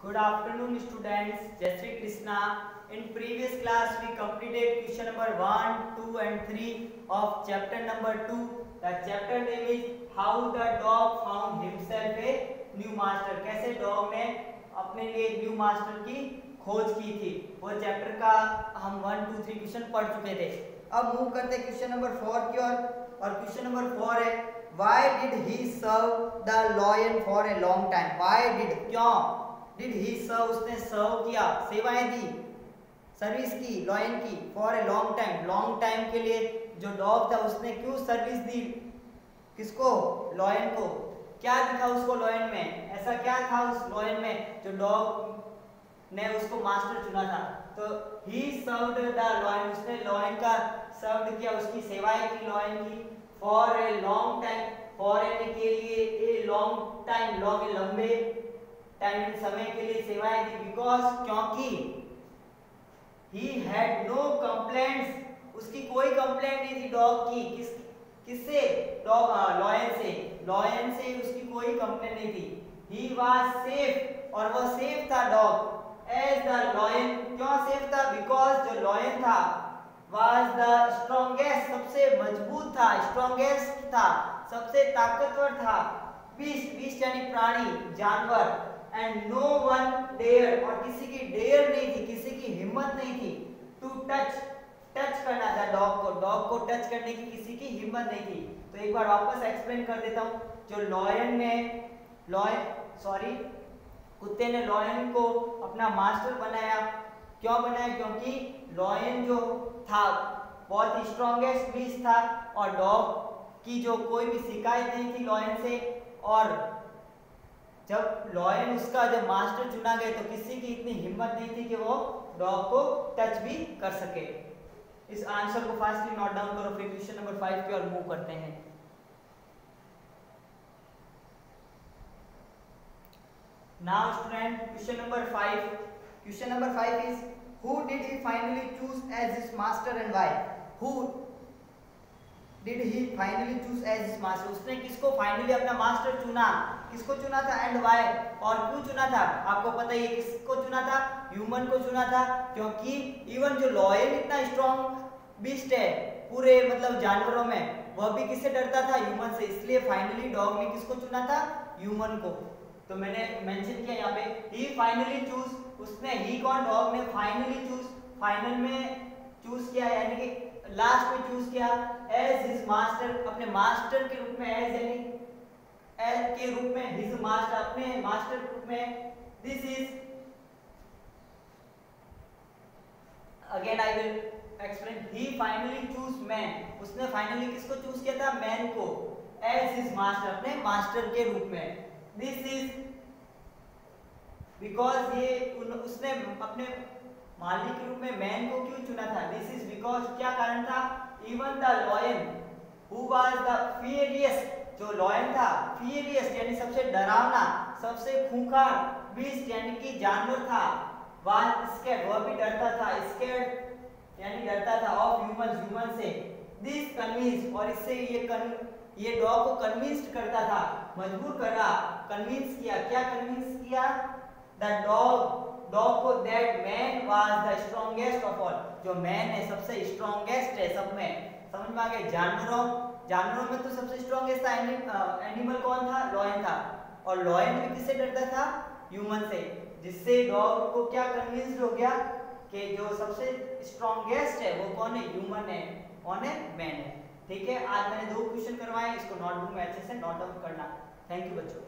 Good afternoon, students. Jai Shri Krishna. In previous class, we completed question number 1, 2, and 3 of chapter number 2. The chapter name is How the Dog Found Himself a New Master. कैसे dog ने अपने लिए एक new master की खोज की थी, वो चैप्टर का हम 1, 2, 3 क्वेश्चन पढ़ चुके थे. अब मूव करते हैं क्वेश्चन नंबर 4 की ओर. और क्वेश्चन नंबर 4 है Why did he serve the lion for a long time? Why did क्यों did he serve उसने सर्व किया, सेवाएं दी, सर्विस की लॉयन की for a long time, long time के लिए जो डॉग था उसने क्यों सर्विस दी, किसको, लॉयन को. क्या दिखा उसको लॉयन में, ऐसा क्या था उस लॉयन में जो डॉग ने उसको मास्टर चुना था. तो ही सर्व्ड द लॉयन, उसने लॉयन का सर्व किया, उसकी सेवाएं की लॉयन की for a long time, for के लिए, ए लॉन्ग टाइम, लॉन्ग लंबे टाइम समय के लिए सेवाएं दी. बिकॉज क्योंकि ही हैड नो कंप्लेंट्स, उसकी कोई कंप्लेंट नहीं थी डॉग की. किससे, डॉग, लॉयन से, लॉयन से उसकी कोई कंप्लेंट नहीं थी. ही वाज सेफ, और वह सेफ था डॉग एज द लॉयन. क्यों सेफ था, बिकॉज जो लॉयन था वाज द स्ट्रॉन्गेस्ट, सबसे मजबूत था, स्ट्रॉन्गेस्ट था, सबसे ताकतवर था. बीस्ट, बीस्ट यानी प्राणी, जानवर. एंड नो वन डेयर, और किसी की डेयर नहीं थी, किसी की हिम्मत नहीं थी टू टच, टच करना था डॉग को, डॉग को टच करने की किसी की हिम्मत नहीं थी. तो एक बार वापस एक्सप्लेन कर देता हूँ. जो लॉयन ने, कुत्ते ने लॉयन को अपना मास्टर बनाया. क्यों बनाया, क्योंकि लॉयन जो था बहुत ही स्ट्रॉन्गेस्ट बीस्ट था, और डॉग की जो कोई भी शिकायत नहीं थी लॉयन से. और जब लॉयन उसका जब मास्टर चुना गया तो किसी की इतनी हिम्मत नहीं थी कि वो डॉग को टच भी कर सके. इस आंसर को फास्टली नोट डाउन करो, फिर क्वेश्चन नंबर 5 की ओर मूव करते हैं. Now student, question number 5. Question number 5 is who did he finally choose as his master and why? Who did he finally choose as his master? उसने किसको finally अपना master चुना, किसको चुना था एंड व्हाई, और क्यों चुना था. आपको पता ही है किसको चुना था, ह्यूमन को चुना था. क्योंकि इवन जो लॉयन इतना स्ट्रॉन्ग बीस्ट है पूरे मतलब जानवरों में, वह भी किससे डरता था, ह्यूमन से. इसलिए फाइनली डॉग ने किसको चुना था, ह्यूमन को. तो मैंने मेंशन किया यहाँ पे ही फाइनली चूज, उसने, ही कौन, डॉग ने फाइनली चूज, फाइनल में चूज किया यानी कि लास्ट में चूज किया एज हिज मास्टर, अपने मास्टर के रूप में, एज यानी एज के रूप में, हिज मास्टर, अपने मास्टर के रूप में. This is, again I will explain, he finally choose man, उसने फाइनली किसको चूज किया था, मैन को, एज हिज मास्टर, अपने मास्टर के रूप में. दिस इज बिकॉज, ये उसने अपने मालिक के रूप में मैन को क्यों चुना था. दिस इज बिकॉज, क्या कारण था, even the lion who was the furious, जो लॉयन था, फियरियस यानी सबसे डरावना, सबसे खूंखार, बीस्ट यानी कि जानवर था, वाज स्कैर्ड, वह भी डरता था, स्कैर्ड यानी डरता था, ऑफ ह्यूमन, ह्यूमन से. दिस कन्विंस, और इससे ये डॉग को कन्विंस्ड करता था, मजबूर करा, कन्विंस किया. क्या कन्विंस किया, द डॉग को that man was the strongest of all, जो मैन है सबसे स्ट्रॉन्गेस्ट है सब में. समझ में आ गया. जानवरों में तो सबसे स्ट्रॉन्गेस्ट था एनिमल कौन था, लॉयन था, और लॉयन भी किससे डरता था, ह्यूमन से. जिससे डॉग को क्या कन्विंस्ड हो गया कि जो सबसे स्ट्रॉन्गेस्ट है वो कौन है, ह्यूमन है, कौन है, मैन है. ठीक है, आज मैंने 2 क्वेश्चन करवाए, इसको नोटबुक में अच्छे से नोट डाउन करना. थैंक यू बच्चों.